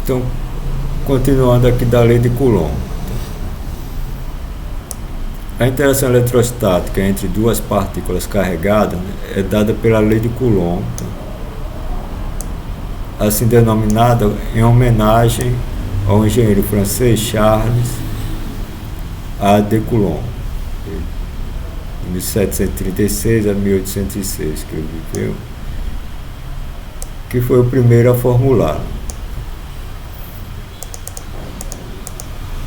Então, continuando aqui da lei de Coulomb. A interação eletrostática entre duas partículas carregadas, né, é dada pela lei de Coulomb, assim denominada em homenagem ao engenheiro francês Charles A. de Coulomb, de 1736 a 1806, que ele viveu, que foi o primeiro a formular.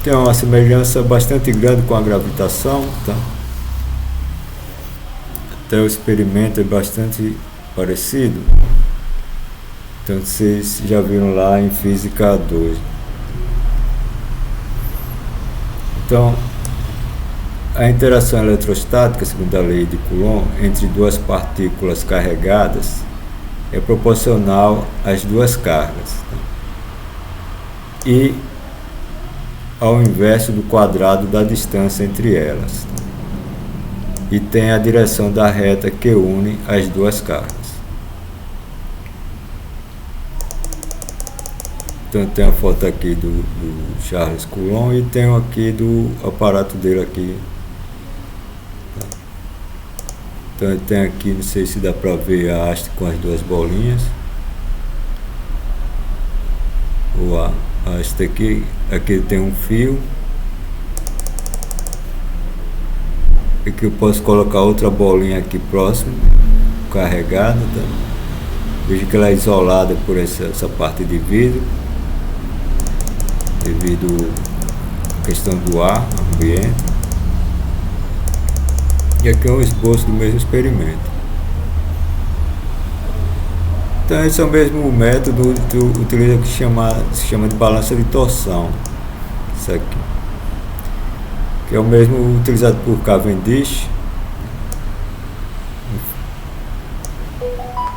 Tem uma semelhança bastante grande com a gravitação, tá? Até o experimento é bastante parecido. Então vocês já viram lá em Física 2. Então, a interação eletrostática, segundo a lei de Coulomb, entre duas partículas carregadas é proporcional às duas cargas, tá? E ao inverso do quadrado da distância entre elas, e tem a direção da reta que une as duas cargas. Então tem a foto aqui do Charles Coulomb e tem aqui do aparato dele aqui. Então tem aqui, não sei se dá para ver a haste com as duas bolinhas. Ou a haste aqui tem um fio. Aqui eu posso colocar outra bolinha aqui próximo, carregada, tá? Veja que ela é isolada por essa parte de vidro, devido à questão do ar no ambiente. E aqui é um esboço do mesmo experimento. Então esse é o mesmo método que utiliza que se chama de balança de torção. Isso aqui, que é o mesmo utilizado por Cavendish.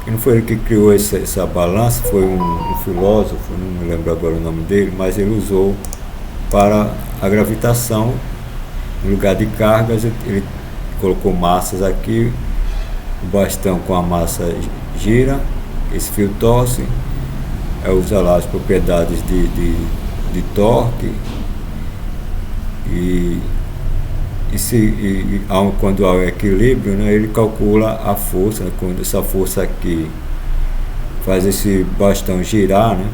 E não foi ele que criou essa balança, foi um filósofo, não me lembro agora o nome dele, mas ele usou para a gravitação. No lugar de cargas, ele colocou massas aqui, o bastão com a massa gira, esse fio torce, usa lá as propriedades de torque, quando há o equilíbrio, né, ele calcula a força, né, quando essa força aqui faz esse bastão girar, né,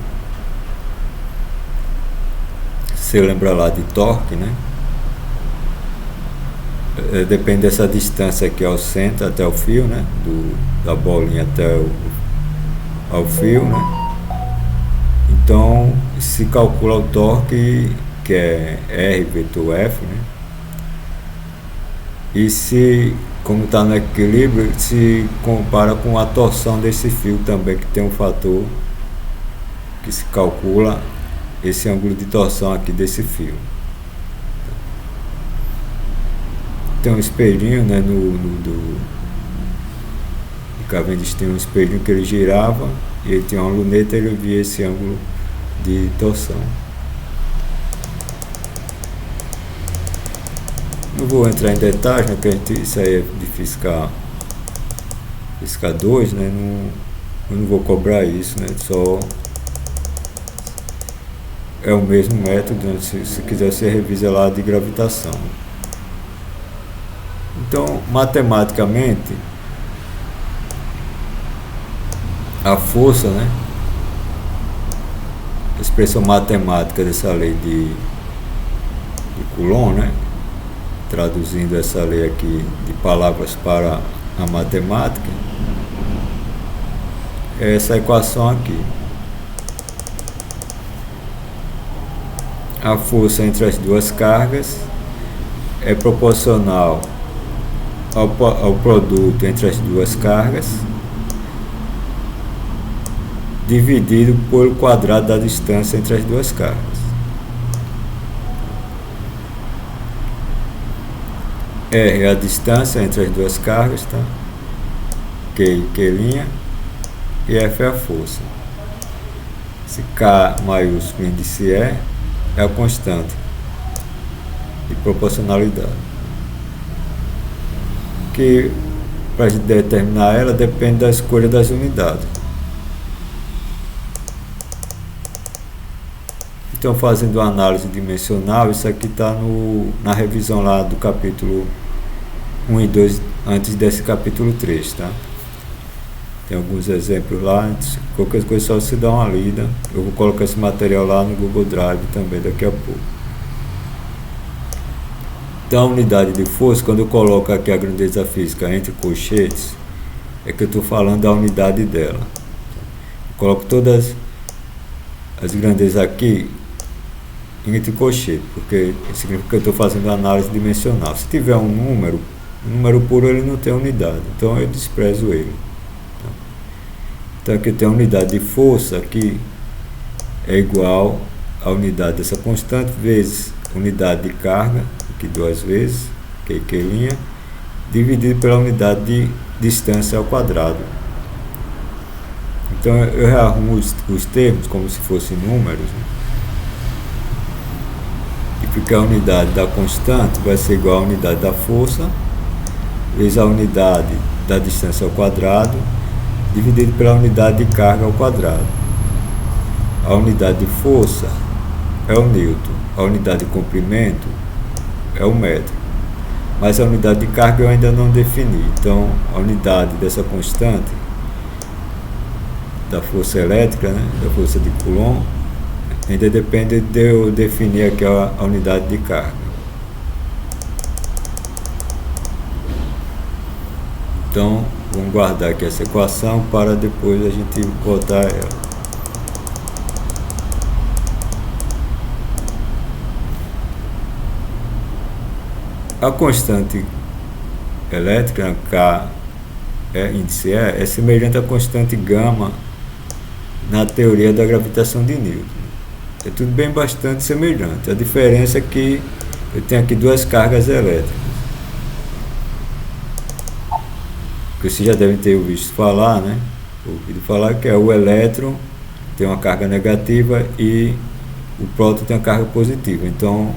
você lembra lá de torque, né, depende dessa distância aqui ao centro até o fio, né, da bolinha até ao fio, né. Então se calcula o torque, que é R vetor F, né. E como está no equilíbrio, se compara com a torção desse fio também, que tem um fator que se calcula esse ângulo de torção aqui desse fio. Tem um espelhinho, né, do Cavendish tem um espelhinho que ele girava e ele tinha uma luneta e ele via esse ângulo de torção. Não vou entrar em detalhes, né, porque isso aí é de física 2, né, eu não vou cobrar isso, né, só é o mesmo método, né, se quiser você revisa lá de gravitação. Então, matematicamente, a força, né, a expressão matemática dessa lei de Coulomb, né, traduzindo essa lei aqui de palavras para a matemática, é essa equação aqui. A força entre as duas cargas é proporcional ao produto entre as duas cargas dividido pelo quadrado da distância entre as duas cargas. R é a distância entre as duas cargas, tá? Q e F é a força. Esse K maiúsculo índice é a constante de proporcionalidade, que para determinar ela depende da escolha das unidades. estão fazendo uma análise dimensional, isso aqui está na revisão lá do capítulo 1 e 2, antes desse capítulo 3, tá? Tem alguns exemplos lá, qualquer coisa é só você dar uma lida. Eu vou colocar esse material lá no Google Drive também daqui a pouco. Então a unidade de força, quando eu coloco aqui a grandeza física entre colchetes, é que eu estou falando da unidade dela. Eu coloco todas as grandezas aqui entre colchete, porque significa que eu estou fazendo análise dimensional. Se tiver um número puro ele não tem unidade, então eu desprezo ele. Então aqui tem a unidade de força, aqui é igual a unidade dessa constante vezes unidade de carga, aqui duas vezes, Q', dividido pela unidade de distância ao quadrado. Então eu rearrumo os termos como se fossem números, né? E fica a unidade da constante vai ser igual a unidade da força vezes a unidade da distância ao quadrado dividido pela unidade de carga ao quadrado. A unidade de força é o newton, a unidade de comprimento é o metro, mas a unidade de carga eu ainda não defini. Então a unidade dessa constante da força elétrica, né, da força de Coulomb, ainda depende de eu definir aqui a unidade de carga. Então vamos guardar aqui essa equação para depois a gente botar ela. A constante elétrica, K índice é semelhante à constante gama na teoria da gravitação de Newton. É tudo bem bastante semelhante. A diferença é que eu tenho aqui duas cargas elétricas. Que vocês já devem ter visto falar, né? Ouvido falar que é o elétron tem uma carga negativa e o próton tem uma carga positiva. Então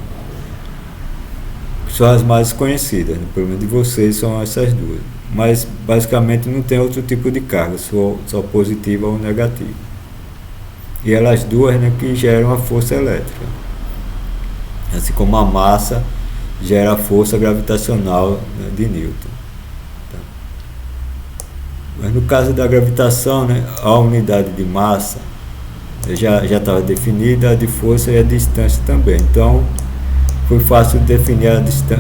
são as mais conhecidas, né? Pelo menos de vocês são essas duas, mas basicamente não tem outro tipo de carga, só positiva ou negativa, e elas duas, né, que geram a força elétrica, assim como a massa gera a força gravitacional, né, de Newton, tá? Mas no caso da gravitação, né, a unidade de massa já estava definida, a de força e a distância também, então foi fácil definir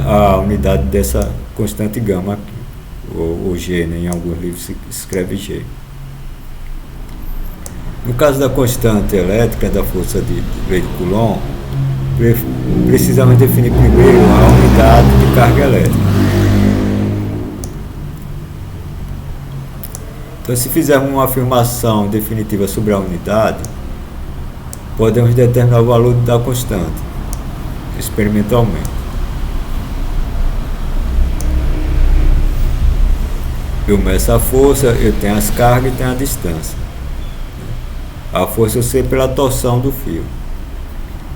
a unidade dessa constante gama aqui, ou G, né? Em alguns livros se escreve G. No caso da constante elétrica da força de Coulomb, precisamos definir primeiro a unidade de carga elétrica. Então, se fizermos uma afirmação definitiva sobre a unidade, podemos determinar o valor da constante experimentalmente. Eu meço a força, eu tenho as cargas e tenho a distância. A força eu sei pela torção do fio.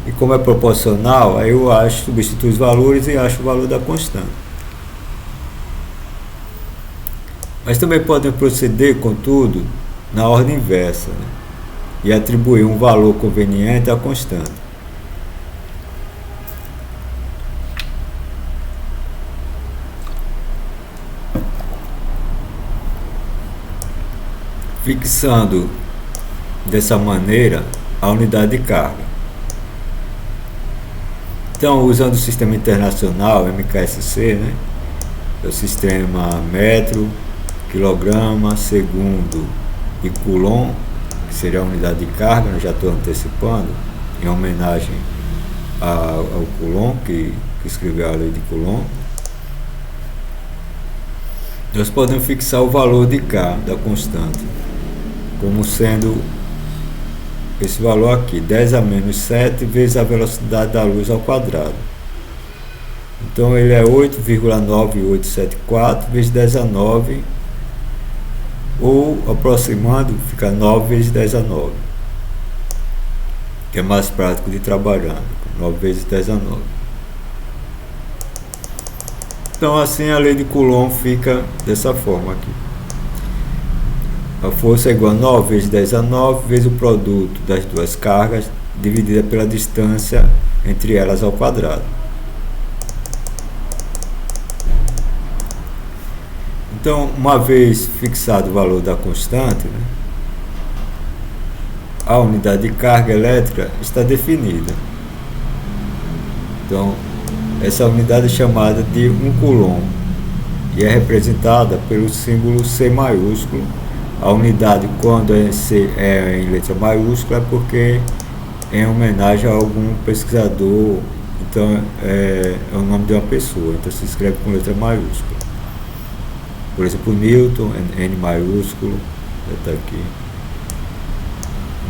E como é proporcional, aí eu substituo os valores e acho o valor da constante. Mas também podem proceder, contudo, na ordem inversa, né? E atribuir um valor conveniente à constante. Fixando dessa maneira a unidade de carga. Então, usando o sistema internacional MKSC, né, é o sistema metro, quilograma, segundo e coulomb, que seria a unidade de carga, eu já estou antecipando, em homenagem ao Coulomb, que escreveu a lei de Coulomb. Nós podemos fixar o valor de K, da constante, como sendo esse valor aqui, 10 a menos 7 vezes a velocidade da luz ao quadrado. Então ele é 8,9874 vezes 10 a 9, ou aproximando, fica 9 vezes 10 a 9, que é mais prático de trabalhar, 9 vezes 10 a 9. Então assim a lei de Coulomb fica dessa forma aqui. A força é igual a 9 vezes 10 a 9 vezes o produto das duas cargas dividida pela distância entre elas ao quadrado. Então, uma vez fixado o valor da constante, né, a unidade de carga elétrica está definida. Então, essa unidade é chamada de 1 coulomb e é representada pelo símbolo C maiúsculo. A unidade, quando é em letra maiúscula, é porque é em homenagem a algum pesquisador, então é o nome de uma pessoa, então se escreve com letra maiúscula. Por exemplo, Newton, N maiúsculo, já está aqui,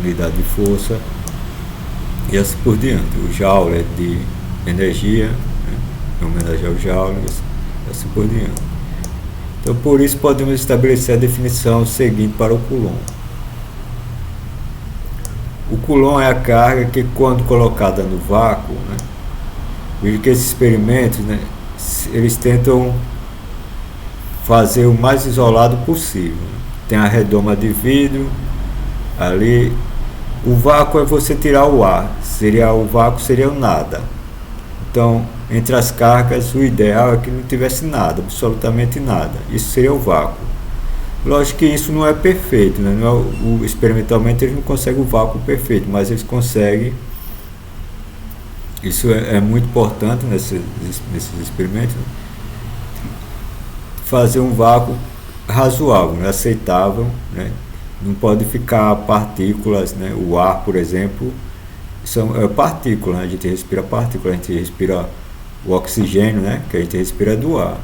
unidade de força, e assim por diante. O Joule é de energia, né, em homenagem ao Joule, e assim por diante. Então, por isso, podemos estabelecer a definição seguinte para o Coulomb. O Coulomb é a carga que, quando colocada no vácuo, né, veja que esses experimentos, né, eles tentam fazer o mais isolado possível. Tem a redoma de vidro ali. O vácuo é você tirar o ar. O vácuo seria o nada. Então, entre as cargas, o ideal é que não tivesse nada, absolutamente nada. Isso seria o vácuo. Lógico que isso não é perfeito, né? Não é, experimentalmente eles não conseguem o vácuo perfeito, mas eles conseguem. Isso é muito importante nesses experimentos, né? Fazer um vácuo razoável, né? Aceitável, né? Não pode ficar partículas, né? O ar, por exemplo, são partículas, né? A gente respira partículas, a gente respira o oxigênio, né? Que a gente respira do ar.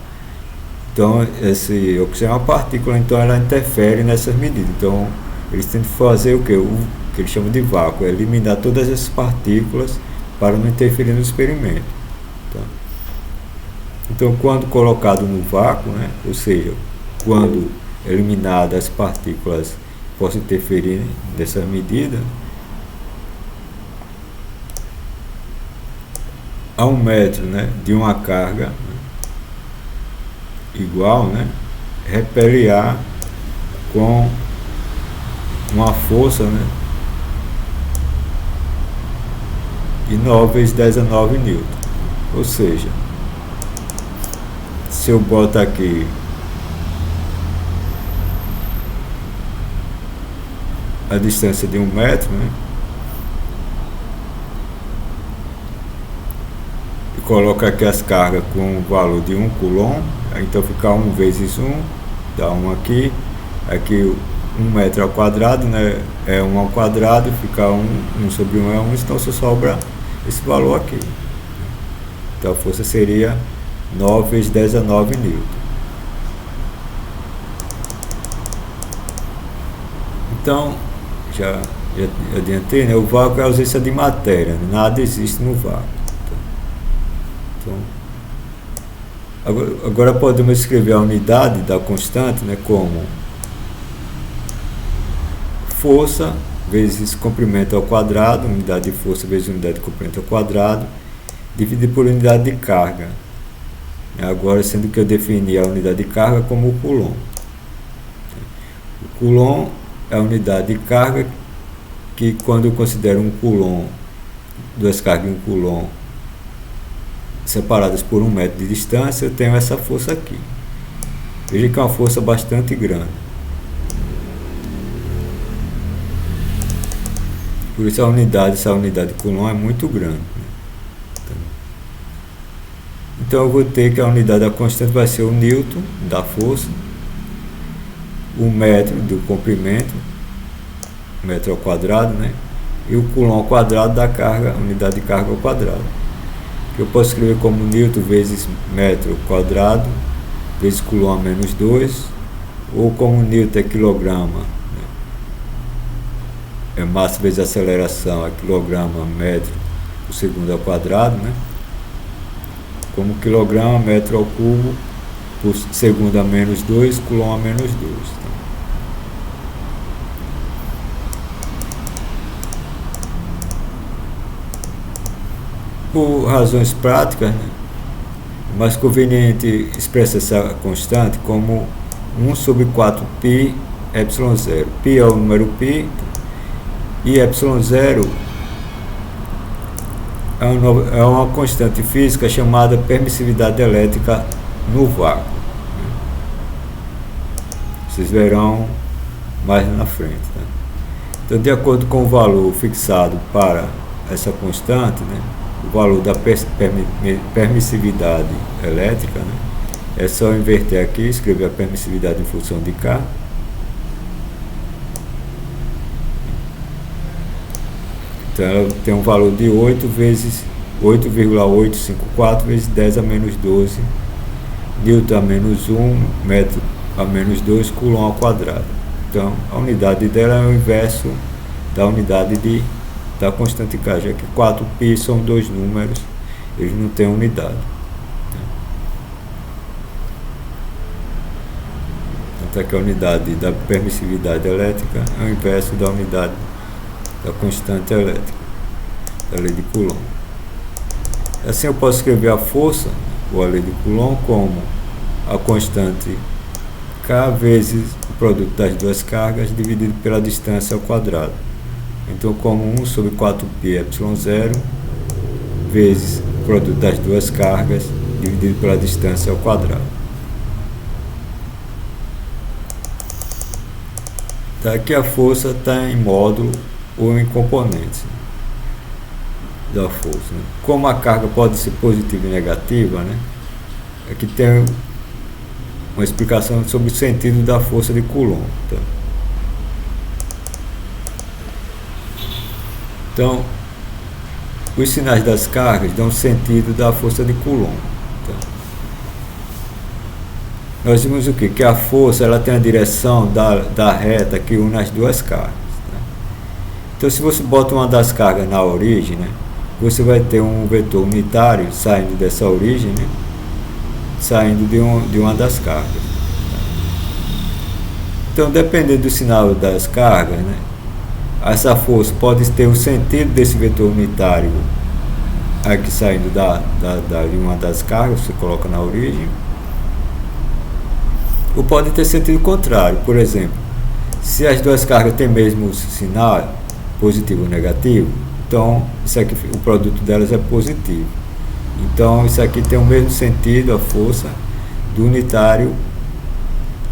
Então, esse oxigênio é uma partícula, então ela interfere nessas medidas. Então, eles tentam fazer o que? O que eles chamam de vácuo, é eliminar todas essas partículas para não interferir no experimento. Então, quando colocado no vácuo, né? Ou seja, quando eliminadas as partículas possam interferir nessa medida, a 1 metro, né, de uma carga igual, né, repelirá com uma força, né, de 9 vezes 10 a 9 newton. Ou seja, se eu boto aqui a distância de 1 metro, né, e coloco aqui as cargas com o valor de 1 coulomb, então fica 1 vezes 1, dá 1 aqui, aqui 1 metro ao quadrado, né, é 1 ao quadrado, fica 1 sobre 1 é 1, então só sobra esse valor aqui. Então a força seria 9 vezes 10 a 9 newton. Então, já adiantei, né? O vácuo é a ausência de matéria, nada existe no vácuo. Então, agora podemos escrever a unidade da constante, né, como força vezes comprimento ao quadrado, unidade de força vezes unidade de comprimento ao quadrado, dividido por unidade de carga. Agora, sendo que eu defini a unidade de carga como o coulomb. O coulomb é a unidade de carga que, quando eu considero um coulomb, duas cargas em 1 coulomb separadas por 1 metro de distância, eu tenho essa força aqui. Veja que é uma força bastante grande. Por isso essa unidade de coulomb é muito grande. Então eu vou ter que a unidade da constante vai ser o newton da força, o metro do comprimento, metro ao quadrado, né? E o coulomb ao quadrado da carga, unidade de carga ao quadrado. Que eu posso escrever como newton vezes metro quadrado vezes coulomb a menos 2, ou como newton é quilograma, né? É massa vezes aceleração, é quilograma metro por segundo ao quadrado, né? Como quilograma metro ao cubo por segundo a menos 2, coulomb a menos 2. Por razões práticas, né, é mais conveniente expressar essa constante como 1 sobre 4 π epsilon 0. Π é o número π e epsilon 0 é uma constante física chamada permissividade elétrica no vácuo. Vocês verão mais na frente. Né? Então, de acordo com o valor fixado para essa constante, né, o valor da permissividade elétrica, né, é só inverter aqui, escrever a permissividade em função de K. Então ela tem um valor de 8 vezes 8,854 vezes 10 a menos 12 Newton a menos 1, metro a menos 2, Coulomb ao quadrado. Então a unidade dela é o inverso da unidade da constante K, já que 4π são dois números, eles não têm unidade. Então aqui a unidade da permissividade elétrica é o inverso da unidade da constante elétrica, da lei de Coulomb. Assim eu posso escrever a força, ou a lei de Coulomb, como a constante K vezes o produto das duas cargas dividido pela distância ao quadrado. Então como 1 sobre 4π ε0 vezes o produto das duas cargas dividido pela distância ao quadrado. Tá, aqui a força está em módulo ou em componentes da força. Né? Como a carga pode ser positiva e negativa, né? Aqui tem uma explicação sobre o sentido da força de Coulomb. Tá? Então, os sinais das cargas dão sentido da força de Coulomb. Tá? Nós vimos o que? Que a força ela tem a direção da reta que une as duas cargas. Tá? Então, se você bota uma das cargas na origem, né, você vai ter um vetor unitário saindo dessa origem, né, saindo de uma das cargas. Tá? Então, dependendo do sinal das cargas, né, essa força pode ter o sentido desse vetor unitário aqui saindo de uma das cargas, você coloca na origem, ou pode ter sentido contrário. Por exemplo, se as duas cargas têm mesmo sinal, positivo ou negativo, então isso aqui, o produto delas é positivo. Então isso aqui tem o mesmo sentido, a força do unitário,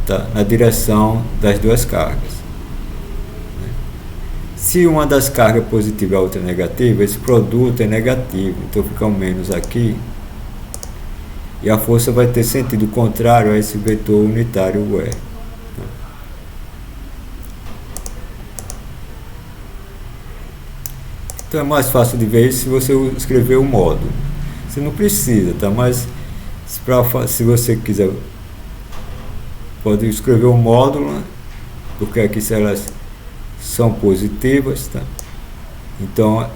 tá, na direção das duas cargas. Se uma das cargas é positiva e a outra é negativa, esse produto é negativo, então fica um menos aqui, e a força vai ter sentido contrário a esse vetor unitário E. Então é mais fácil de ver isso se você escrever o módulo. Você não precisa, tá? Mas se você quiser, pode escrever o módulo, né? Porque aqui se elas são positivas, tá? Então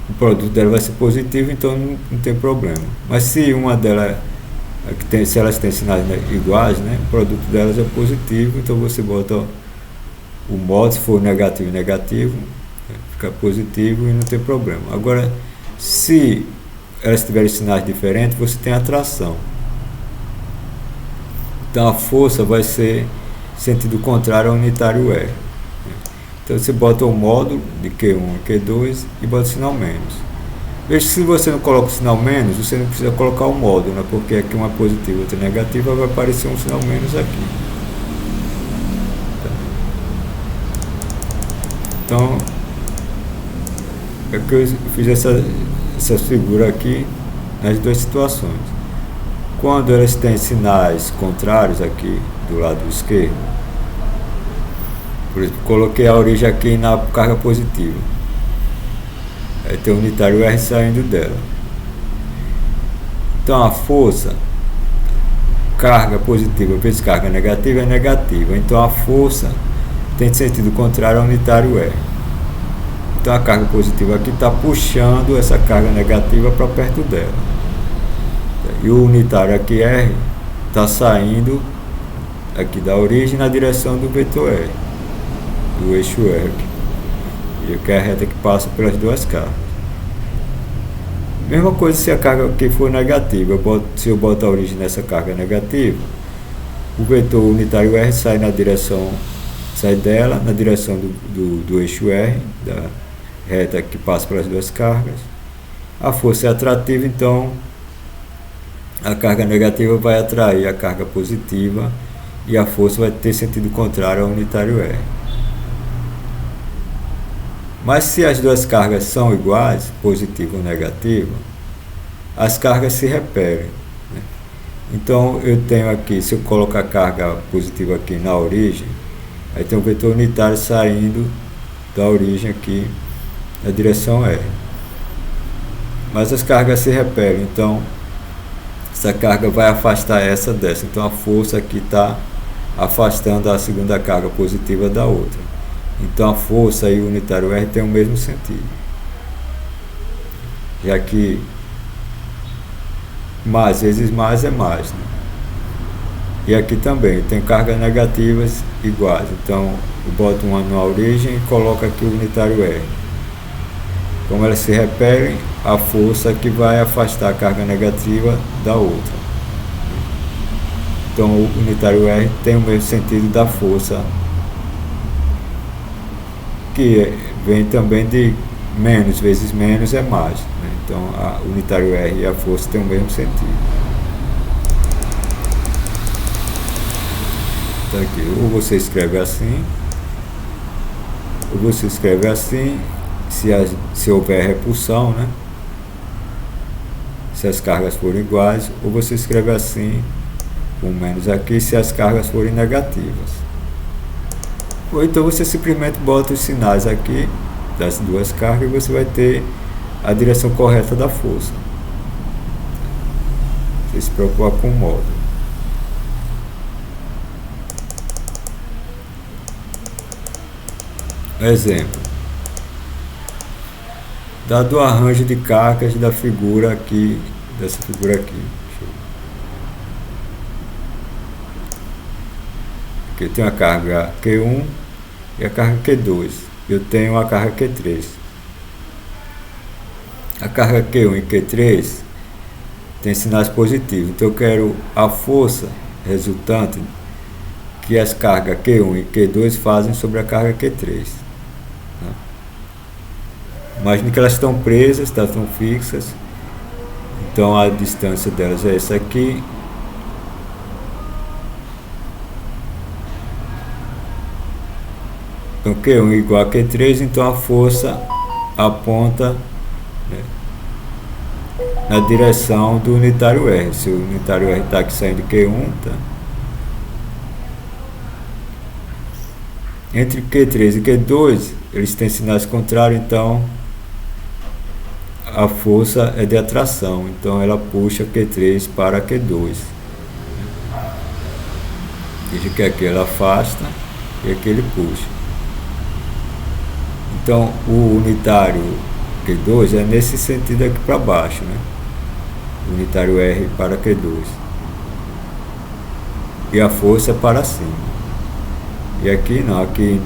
o produto dela vai ser positivo, então não tem problema. Mas se uma delas se elas têm sinais iguais, né, o produto delas é positivo, então você bota o módulo, se for negativo, fica positivo e não tem problema. Agora, se elas tiverem sinais diferentes, você tem atração. Então a força vai ser sentido contrário ao unitário E. Então você bota o módulo de Q1 e Q2 e bota o sinal menos. Veja, se você não coloca o sinal menos, você não precisa colocar o módulo, né? Porque aqui uma é positiva e outra é negativa, vai aparecer um sinal menos aqui. Então, é que eu fiz essa figura aqui nas duas situações. Quando elas têm sinais contrários aqui do lado esquerdo, por exemplo, coloquei a origem aqui na carga positiva, aí tem o unitário R saindo dela. Então a força, carga positiva vezes carga negativa é negativa, então a força tem sentido contrário ao unitário R. Então a carga positiva aqui está puxando essa carga negativa para perto dela, e o unitário aqui R está saindo aqui da origem na direção do vetor R, do eixo R, e que é a reta que passa pelas duas cargas. Mesma coisa se a carga aqui for negativa, se eu botar a origem nessa carga negativa, o vetor unitário R sai dela na direção do eixo R, da reta que passa pelas duas cargas. A força é atrativa, então a carga negativa vai atrair a carga positiva e a força vai ter sentido contrário ao unitário R. Mas se as duas cargas são iguais, positiva ou negativa, as cargas se repelem, né? Então eu tenho aqui, se eu colocar a carga positiva aqui na origem, aí tem um vetor unitário saindo da origem aqui na direção R. Mas as cargas se repelem, então essa carga vai afastar essa dessa. Então a força aqui está afastando a segunda carga positiva da outra. Então a força e o unitário R tem o mesmo sentido. Já que mais vezes mais é mais, né? E aqui também tem cargas negativas iguais. Então eu boto uma na origem e coloco aqui o unitário R. Como elas se repelem, a força que vai afastar a carga negativa da outra. Então o unitário R tem o mesmo sentido da força, que vem também de menos vezes menos é mais, né? Então o unitário R e a força têm o mesmo sentido. Então aqui, ou você escreve assim, ou você escreve assim, se houver repulsão, né? Se as cargas forem iguais, ou você escreve assim, com menos aqui, se as cargas forem negativas. Ou então você simplesmente bota os sinais aqui das duas cargas e você vai ter a direção correta da força. Você se preocupa com o módulo. Exemplo. Dado o arranjo de cargas da figura aqui, dessa figura aqui. Aqui eu tenho a carga Q1 e a carga Q2. Eu tenho a carga Q3. A carga Q1 e Q3 tem sinais positivos. Então eu quero a força resultante que as cargas Q1 e Q2 fazem sobre a carga Q3. Imagine que elas estão presas, estão fixas. Então a distância delas é essa aqui. Então Q1 igual a Q3, então a força aponta, né, na direção do unitário R. Se o unitário R está aqui saindo de Q1, tá? Entre Q3 e Q2, eles têm sinais contrários, então a força é de atração, então ela puxa Q3 para Q2. Veja que aqui ela afasta e aqui ele puxa. Então o unitário Q2 é nesse sentido aqui para baixo, né? O unitário R para Q2. E a força é para cima. E aqui não, aqui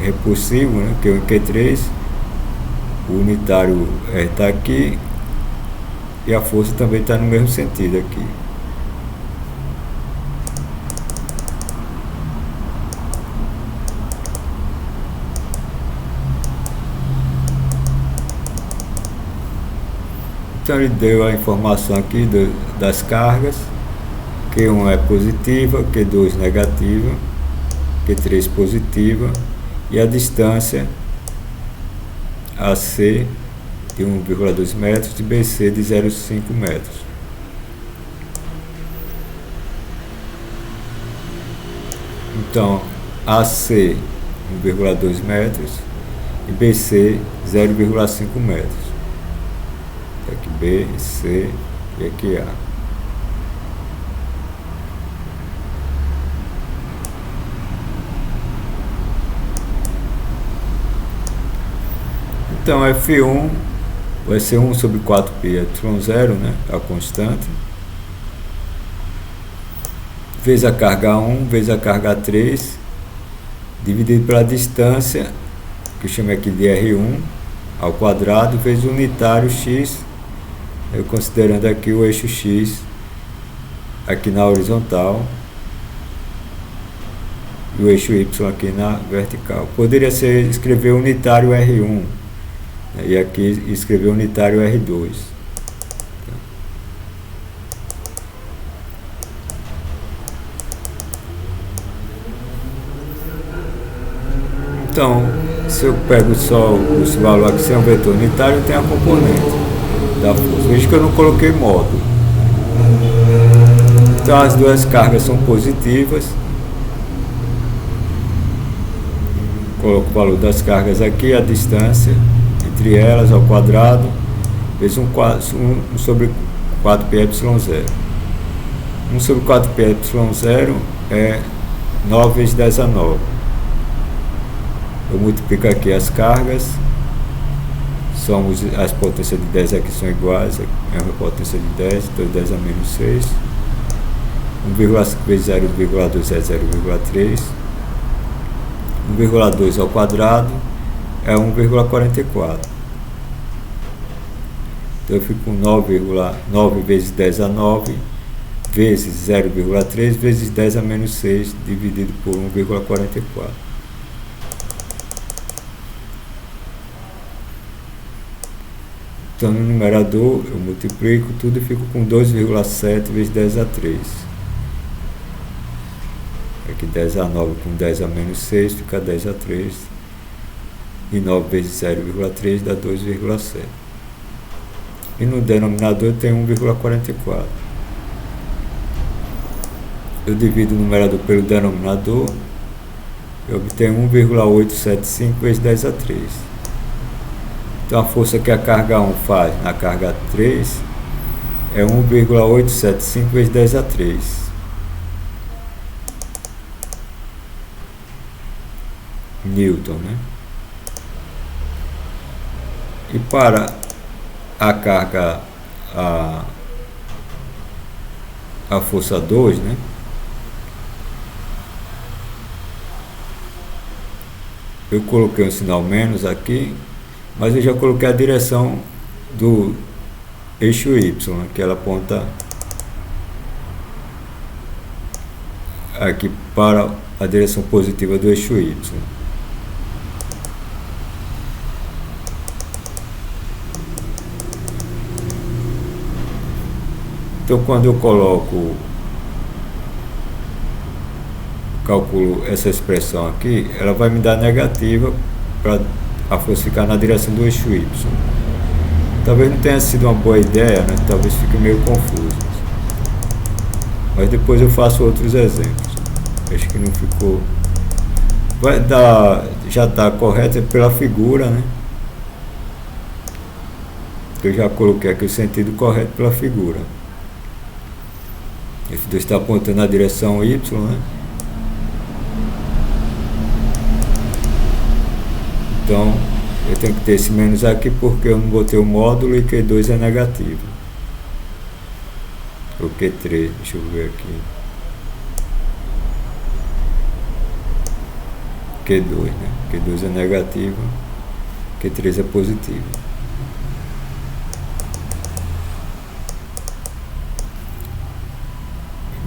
é repulsivo, né? Que é o Q3. O unitário está aqui e a força também está no mesmo sentido aqui. Então ele deu a informação aqui das cargas. Q1 é positiva, Q2 negativa, Q3 positiva e a distância AC de 1,2 metros e BC de 0,5 metros. Então AC 1,2 metros e BC 0,5 metros. Aqui B, C e aqui A. Então F1 vai ser 1 sobre 4πε0, né? A constante. Vezes a carga 1, vezes a carga 3, dividido pela distância, que eu chamo aqui de R1, ao quadrado, vezes o unitário x, eu considerando aqui o eixo x aqui na horizontal e o eixo y aqui na vertical. Poderia ser escrever unitário R1 E aqui escrever unitário R2. Então, se eu pego só esse valor aqui sem um vetor unitário, tem a componente da força. Veja que eu não coloquei módulo. Então as duas cargas são positivas. Coloco o valor das cargas aqui, a distância entre elas ao quadrado, vezes 1 sobre 4πε0. 1 sobre 4πε0 é 9 vezes 10 a 9. Eu multiplico aqui as cargas, as potências de 10 aqui são iguais, é uma potência de 10, então 10 a menos 6. 1,5 vezes 0,2 é 0,3. 1,2 ao quadrado é 1,44. Então eu fico com 9 vezes 10 a 9 vezes 0,3 vezes 10 a menos 6 dividido por 1,44. Então no numerador eu multiplico tudo e fico com 2,7 vezes 10 a 3. Aqui 10 a 9 com 10 a menos 6 fica 10 a 3. E 9 vezes 0,3 dá 2,7. E no denominador tem 1,44. Eu divido o numerador pelo denominador. Eu obtenho 1,875 vezes 10 a 3. Então a força que a carga 1 faz na carga 3 é 1,875 vezes 10 a 3. Newton, né? E para a carga, a força 2, né? Eu coloquei um sinal menos aqui, mas eu já coloquei a direção do eixo Y, que ela aponta aqui para a direção positiva do eixo Y. Então, quando eu calculo essa expressão aqui, ela vai me dar negativa para a força ficar na direção do eixo Y. Talvez não tenha sido uma boa ideia, né? Talvez fique meio confuso. Mas depois eu faço outros exemplos. Acho que não ficou. Vai dar, já está correto pela figura, né? Eu já coloquei aqui o sentido correto pela figura. F2 está apontando na direção Y, né? Então, eu tenho que ter esse menos aqui porque eu não botei o módulo e Q2 é negativo. Ou Q3, deixa eu ver aqui. Q2, né? Q2 é negativo, Q3 é positivo.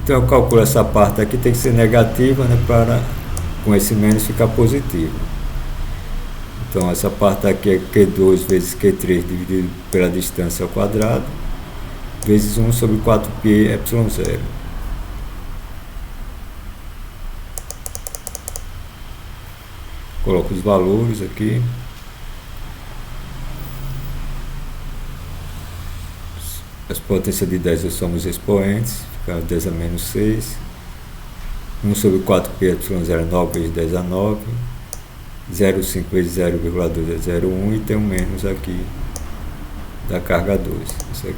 Então eu calculo essa parte aqui, tem que ser negativa, né, para com esse menos ficar positivo. Então essa parte aqui é Q2 vezes Q3 dividido pela distância ao quadrado, vezes 1 sobre 4πε0. Coloco os valores aqui. As potências de 10 somos expoentes, fica 10 a menos 6. 1 sobre 4πε0 é 9 vezes 10 a 9. 0,5 vezes 0,2 é 0,1 e tem um menos aqui da carga 2. Isso aqui.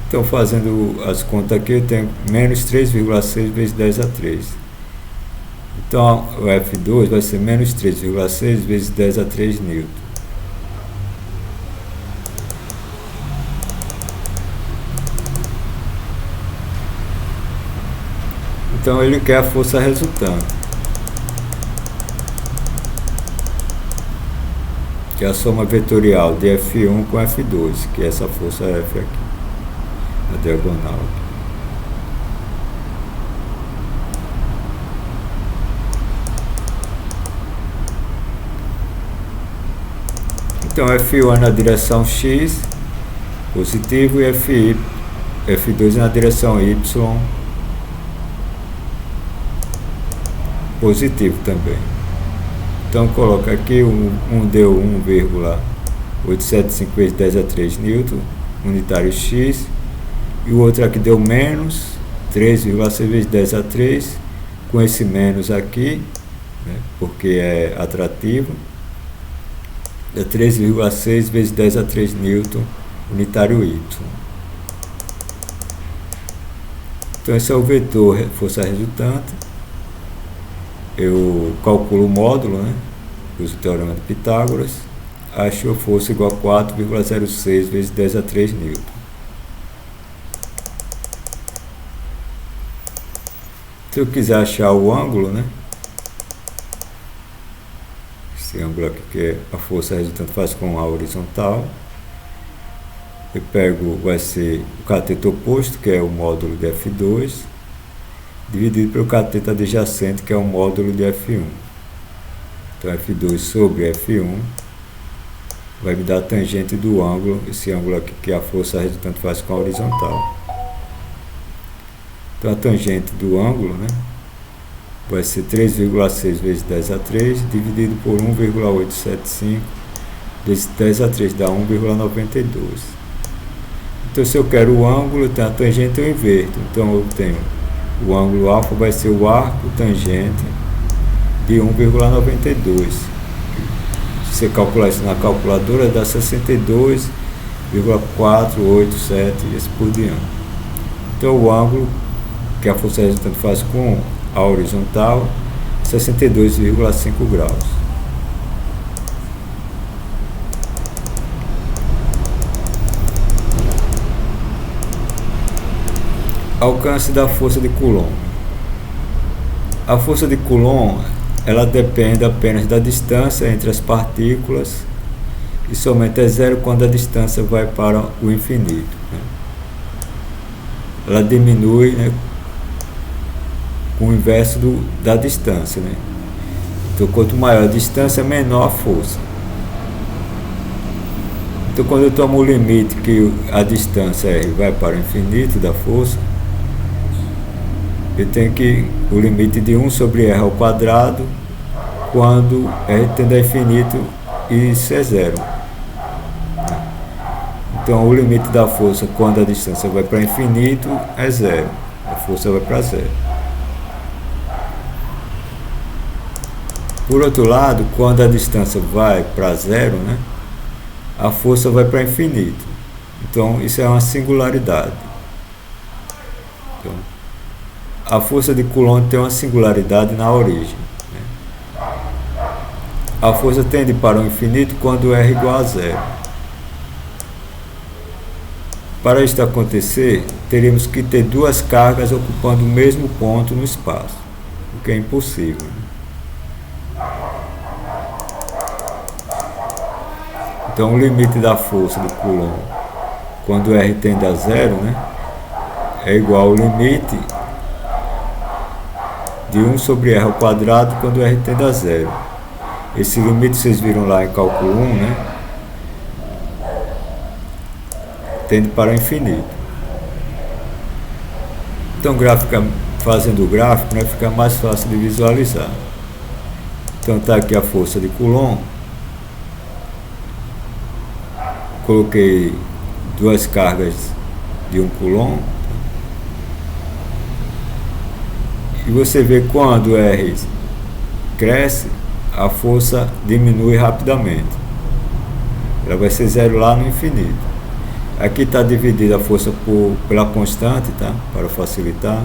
Então, fazendo as contas aqui, eu tenho menos 3,6 vezes 10 a 3. Então, o F2 vai ser menos 3,6 vezes 10 a 3 newton. Então ele quer a força resultante, que é a soma vetorial de F1 com F2, que é essa força F aqui, na diagonal. Então F1 na direção X, positivo, e F2 na direção Y, positivo também. Então coloca aqui, um deu 1,875 vezes 10 a 3 newton, unitário X, e o outro aqui deu menos 3,6 vezes 10 a 3, com esse menos aqui, né, porque é atrativo, é 3,6 vezes 10 a 3 newton, unitário Y. Então esse é o vetor força resultante. Eu calculo o módulo, né? Uso o teorema de Pitágoras. Acho a força igual a 4,06 vezes 10 a 3 newton. Se eu quiser achar o ângulo, né? Esse ângulo aqui que é a força resultante faz com a horizontal. Eu pego, vai ser o cateto oposto, que é o módulo de F2, dividido pelo cateto adjacente, que é o módulo de F1. Então F2 sobre F1 vai me dar a tangente do ângulo, esse ângulo aqui que a força resultante faz com a horizontal. Então a tangente do ângulo, né, vai ser 3,6 vezes 10 a 3, dividido por 1,875 vezes 10 a 3, dá 1,92. Então se eu quero o ângulo, eu tenho a tangente, eu inverto. Então eu tenho o ângulo alfa vai ser o arco tangente de 1,92. Se você calcular isso na calculadora, dá 62,487 e assim por diante. Então o ângulo que a força resultante faz com a horizontal, 62,5 graus. Alcance da força de Coulomb. A força de Coulomb, ela depende apenas da distância entre as partículas e somente é zero quando a distância vai para o infinito, né? Ela diminui, né, com o inverso da distância, né? Então quanto maior a distância, menor a força. Então quando eu tomo o limite que a distância R vai para o infinito da força, eu tenho que o limite de 1 sobre R ao quadrado quando R tende a infinito e isso é zero. Então o limite da força quando a distância vai para infinito é zero. A força vai para zero. Por outro lado, quando a distância vai para zero, né, a força vai para infinito. Então isso é uma singularidade. Então, a força de Coulomb tem uma singularidade na origem, né? A força tende para o infinito quando R é igual a zero. Para isto acontecer, teríamos que ter duas cargas ocupando o mesmo ponto no espaço, o que é impossível, né? Então o limite da força de Coulomb quando R tende a zero, né, é igual ao limite de 1 sobre R ao quadrado quando R tende a zero. Esse limite vocês viram lá em cálculo 1, né? Tende para o infinito. Então fazendo o gráfico, né, fica mais fácil de visualizar. Então está aqui a força de Coulomb. Coloquei duas cargas de 1 Coulomb. E você vê quando R cresce, a força diminui rapidamente. Ela vai ser zero lá no infinito. Aqui está dividida a força pela constante, tá? Para facilitar.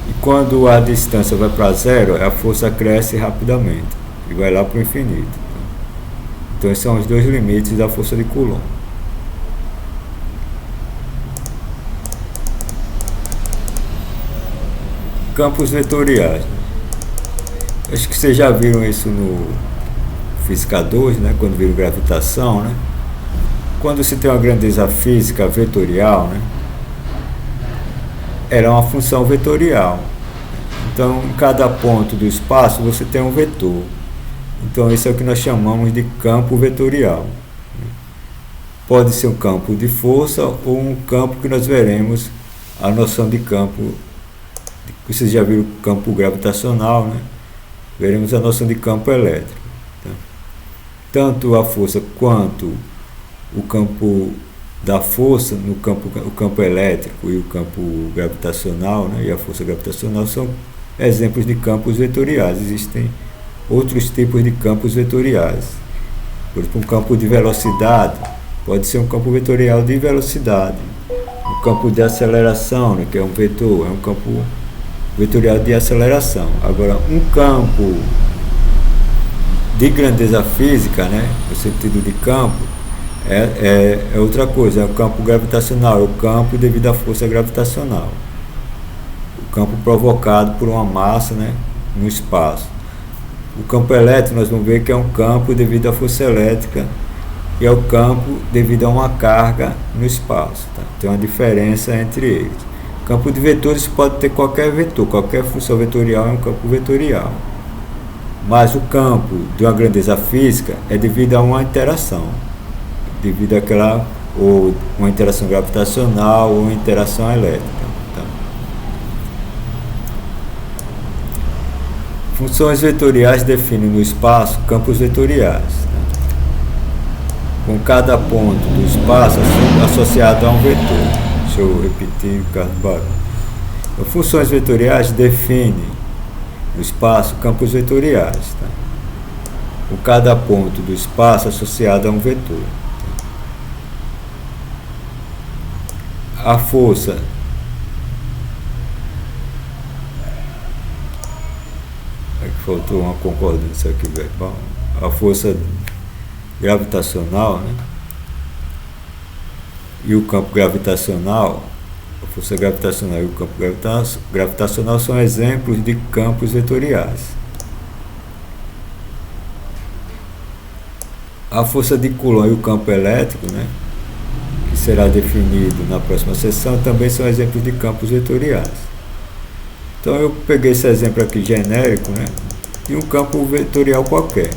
E quando a distância vai para zero, a força cresce rapidamente e vai lá para o infinito. Então esses são os dois limites da força de Coulomb. Campos vetoriais. Acho que vocês já viram isso no Física 2, né, quando viram gravitação, né? Quando se tem uma grandeza física vetorial, né, ela é uma função vetorial. Então, em cada ponto do espaço você tem um vetor. Então esse é o que nós chamamos de campo vetorial. Pode ser um campo de força ou um campo que nós veremos a noção de campo. Vocês já viram o campo gravitacional, né? Veremos a noção de campo elétrico. Tá? Tanto a força quanto o campo da força, o campo elétrico e o campo gravitacional, né? E a força gravitacional são exemplos de campos vetoriais. Existem outros tipos de campos vetoriais. Por exemplo, um campo de velocidade pode ser um campo vetorial de velocidade. Um campo de aceleração, né, que é um vetor, é um campo vetorial de aceleração. Agora, um campo de grandeza física, né, no sentido de campo, é outra coisa. É o campo gravitacional, é o campo devido à força gravitacional. O campo provocado por uma massa, né, no espaço. O campo elétrico nós vamos ver que é um campo devido à força elétrica e é o campo devido a uma carga no espaço. Tá? Tem uma diferença entre eles. O campo de vetores pode ter qualquer vetor, qualquer função vetorial é um campo vetorial. Mas o campo de uma grandeza física é devido a uma interação, devido àquela, ou uma interação gravitacional ou uma interação elétrica. Funções vetoriais definem no espaço campos vetoriais, né? Com cada ponto do espaço associado a um vetor. Deixa eu repetir o caso do barulho. Então, funções vetoriais definem no espaço campos vetoriais, tá? Com cada ponto do espaço associado a um vetor. A força faltou uma concordância aqui verbal. A força gravitacional, né? E o campo gravitacional, a força gravitacional e o campo gravitacional são exemplos de campos vetoriais. A força de Coulomb e o campo elétrico, né, que será definido na próxima sessão, também são exemplos de campos vetoriais. Então eu peguei esse exemplo aqui genérico, né, de um campo vetorial qualquer.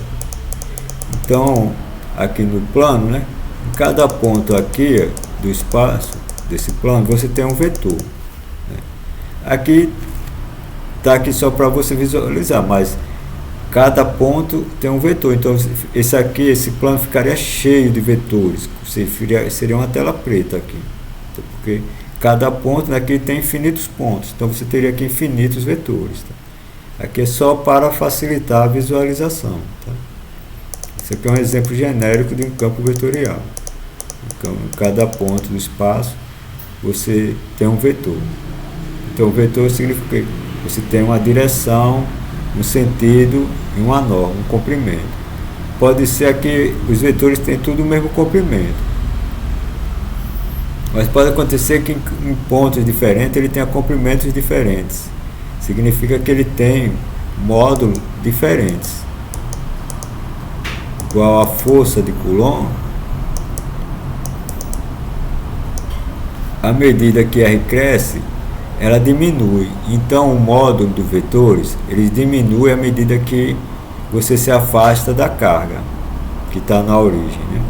Então, aqui no plano, né, em cada ponto aqui do espaço desse plano, você tem um vetor, né. Aqui está aqui só para você visualizar, mas cada ponto tem um vetor. Então, esse plano ficaria cheio de vetores. Seria uma tela preta aqui, porque cada ponto aqui tem infinitos pontos. Então, você teria aqui infinitos vetores. Tá? Aqui é só para facilitar a visualização. Tá? Esse aqui é um exemplo genérico de um campo vetorial. Então, em cada ponto do espaço, você tem um vetor. Então, o vetor significa que você tem uma direção, um sentido e uma norma, um comprimento. Pode ser que os vetores têm tudo o mesmo comprimento. Mas pode acontecer que em pontos diferentes ele tenha comprimentos diferentes. Significa que ele tem módulos diferentes. Igual a força de Coulomb, à medida que R cresce, ela diminui. Então o módulo dos vetores, ele diminui à medida que você se afasta da carga que está na origem, né?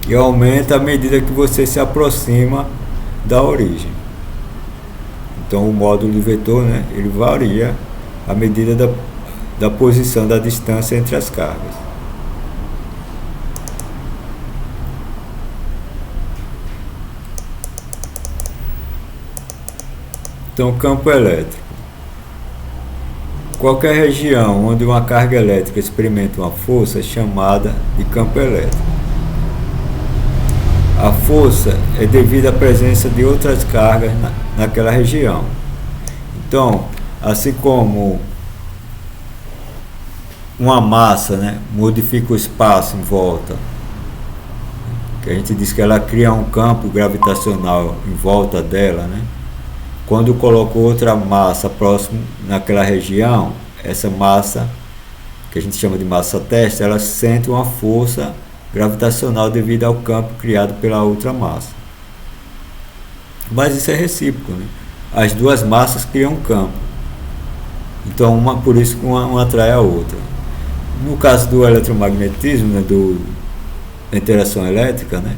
E aumenta à medida que você se aproxima da origem. Então o módulo do vetor, né, ele varia à medida da posição da distância entre as cargas. Então, campo elétrico. Qualquer região onde uma carga elétrica experimenta uma força é chamada de campo elétrico. A força é devida à presença de outras cargas naquela região. Então, assim como uma massa, né, modifica o espaço em volta, que a gente diz que ela cria um campo gravitacional em volta dela, né? Quando colocou outra massa próximo naquela região, essa massa, que a gente chama de massa teste, ela sente uma força gravitacional devido ao campo criado pela outra massa. Mas isso é recíproco, né? As duas massas criam um campo. Então, por isso que uma atrai a outra. No caso do eletromagnetismo, né, da interação elétrica, né,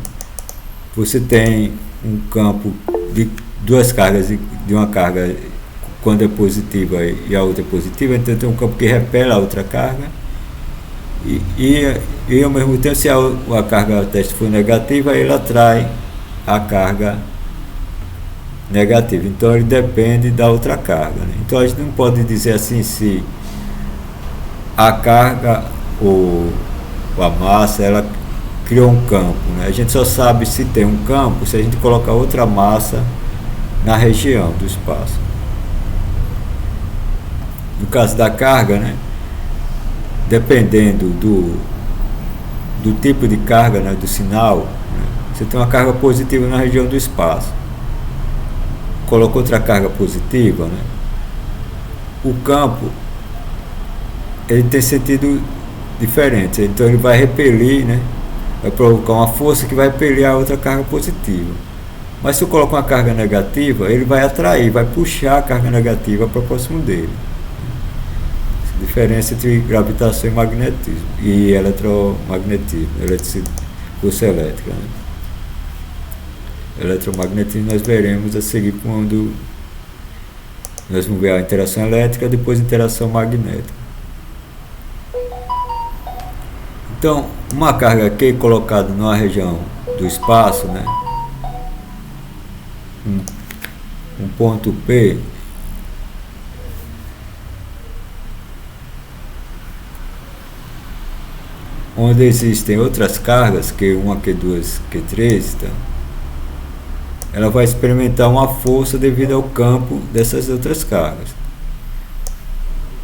você tem um campo de duas cargas, de uma carga quando é positiva e a outra é positiva, então tem um campo que repele a outra carga e ao mesmo tempo, se a carga teste for negativa, ele atrai a carga negativa, então ele depende da outra carga, né? Então a gente não pode dizer assim se a carga ou a massa ela criou um campo, né? A gente só sabe se tem um campo se a gente colocar outra massa na região do espaço. No caso da carga, né, dependendo do tipo de carga, né, do sinal, né, você tem uma carga positiva na região do espaço, coloca outra carga positiva, né, o campo ele tem sentido diferente, então ele vai repelir, né, vai provocar uma força que vai repelir a outra carga positiva. Mas se eu coloco uma carga negativa, ele vai atrair, vai puxar a carga negativa para próximo dele. Essa diferença entre gravitação e magnetismo e eletromagnetismo, força elétrica, né? Eletromagnetismo nós veremos a seguir quando nós vamos ver a interação elétrica, depois a interação magnética. Então, uma carga Q colocada numa região do espaço, né, um ponto P, onde existem outras cargas, Q1, Q2, Q3, tá? Ela vai experimentar uma força devido ao campo dessas outras cargas.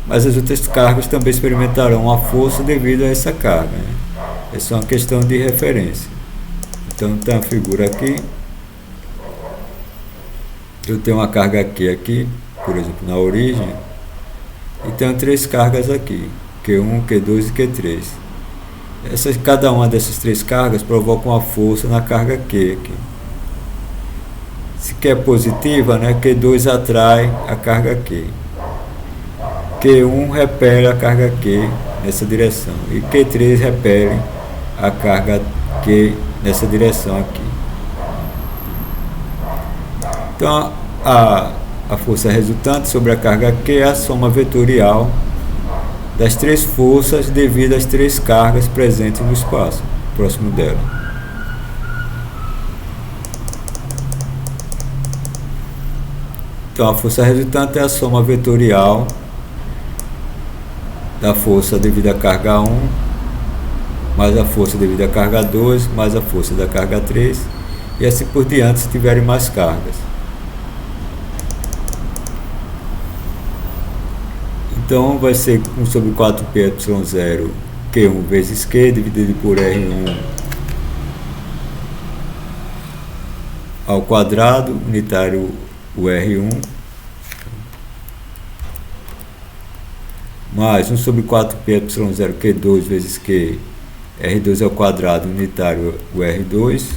Mas as outras cargas também experimentarão uma força devido a essa carga, né? Essa é uma questão de referência. Então tem a figura aqui. Eu tenho uma carga aqui, por exemplo, na origem, e tenho três cargas aqui, Q1, Q2 e Q3. Cada uma dessas três cargas provoca uma força na carga Q aqui. Se Q é positiva, né, Q2 atrai a carga Q. Q1 repele a carga Q nessa direção e Q3 repele a carga Q nessa direção aqui. Então a força resultante sobre a carga Q é a soma vetorial das três forças devido às três cargas presentes no espaço próximo dela. Então a força resultante é a soma vetorial da força devido à carga 1, mais a força devido à carga 2, mais a força da carga 3, e assim por diante se tiverem mais cargas. Então vai ser 1 sobre 4πε0 Q1 vezes Q dividido por R1 ao quadrado, unitário o R1, mais 1 sobre 4πε0 Q2 vezes Q, R2 ao quadrado, unitário o R2,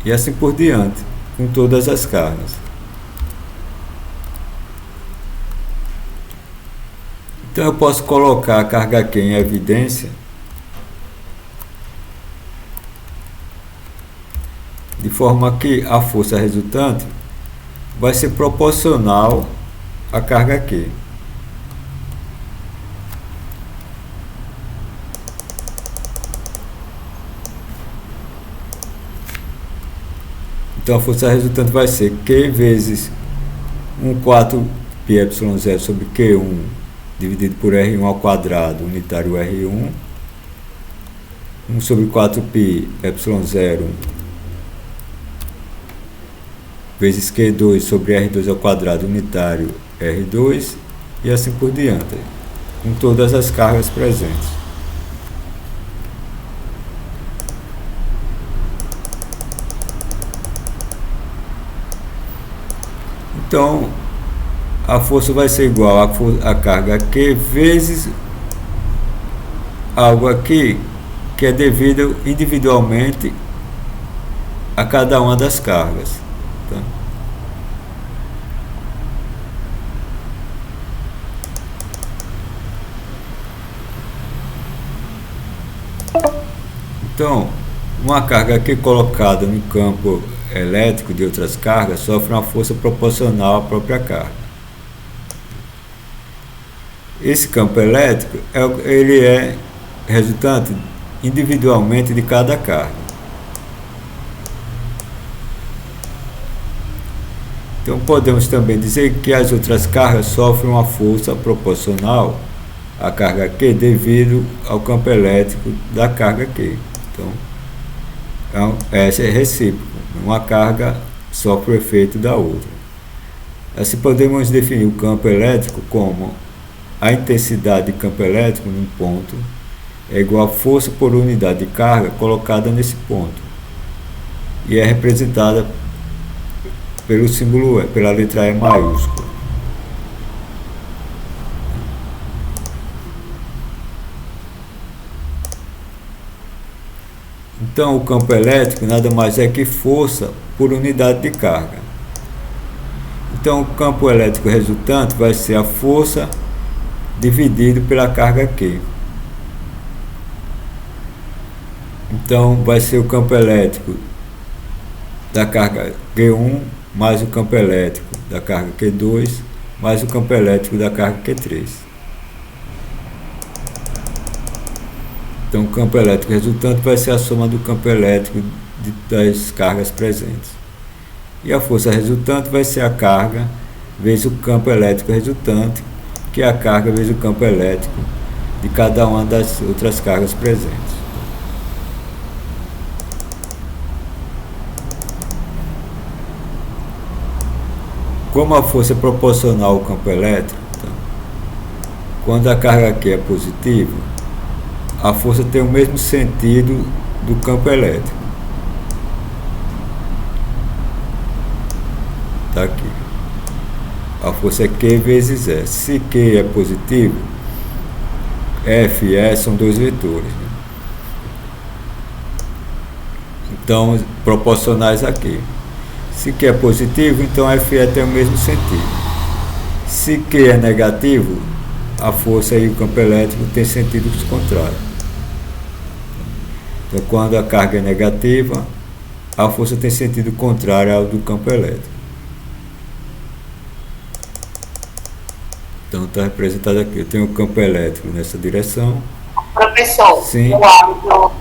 e assim por diante, com todas as cargas. Então eu posso colocar a carga Q em evidência de forma que a força resultante vai ser proporcional à carga Q. Então a força resultante vai ser Q vezes 1/4πε0 sobre Q1 dividido por R1 ao quadrado, unitário R1, 1 sobre 4πε0 vezes Q2 sobre R2 ao quadrado, unitário R2, e assim por diante, com todas as cargas presentes. Então, a força vai ser igual a carga Q vezes algo aqui que é devido individualmente a cada uma das cargas. Tá? Então, uma carga aqui colocada no campo elétrico de outras cargas sofre uma força proporcional à própria carga. Esse campo elétrico ele é resultante individualmente de cada carga. Então podemos também dizer que as outras cargas sofrem uma força proporcional à carga Q devido ao campo elétrico da carga Q. Então essa é recíproca. Uma carga sofre o efeito da outra. Assim podemos definir o campo elétrico como a intensidade de campo elétrico num ponto é igual a força por unidade de carga colocada nesse ponto. E é representada pelo símbolo E, pela letra E maiúscula. Então, o campo elétrico nada mais é que força por unidade de carga. Então, o campo elétrico resultante vai ser a força dividido pela carga Q. Então, vai ser o campo elétrico da carga Q1 mais o campo elétrico da carga Q2 mais o campo elétrico da carga Q3. Então, o campo elétrico resultante vai ser a soma do campo elétrico das cargas presentes. E a força resultante vai ser a carga vezes o campo elétrico resultante, que é a carga vezes o campo elétrico de cada uma das outras cargas presentes. Como a força é proporcional ao campo elétrico, então, quando a carga Q é positiva, a força tem o mesmo sentido do campo elétrico. Está aqui. A força é Q vezes E. Se Q é positivo, F e E são dois vetores, né? Então, proporcionais a Q. Se Q é positivo, então F e E tem o mesmo sentido. Se Q é negativo, a força e o campo elétrico têm sentidos contrários. Então, quando a carga é negativa, a força tem sentido contrário ao do campo elétrico. Então está representado aqui. Eu tenho o campo elétrico nessa direção. Professor, sim. O áudio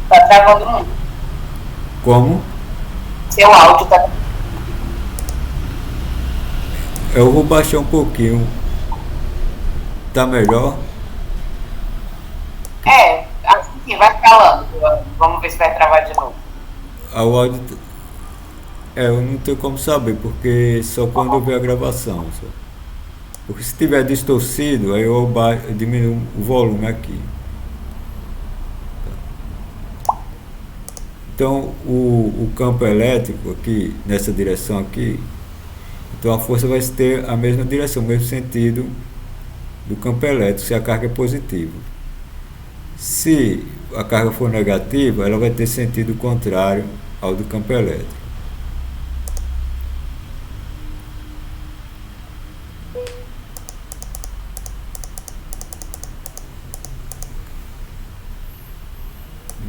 está travando muito. Como? Seu áudio está. Eu vou baixar um pouquinho. Tá melhor? Assim que vai falando. Vamos ver se vai travar de novo. O áudio. Eu não tenho como saber, porque só quando eu ver a gravação. Só. Porque se tiver distorcido, aí eu diminuo o volume aqui. Então, o campo elétrico aqui, nessa direção aqui, então a força vai ter a mesma direção, o mesmo sentido do campo elétrico, se a carga é positiva. Se a carga for negativa, ela vai ter sentido contrário ao do campo elétrico.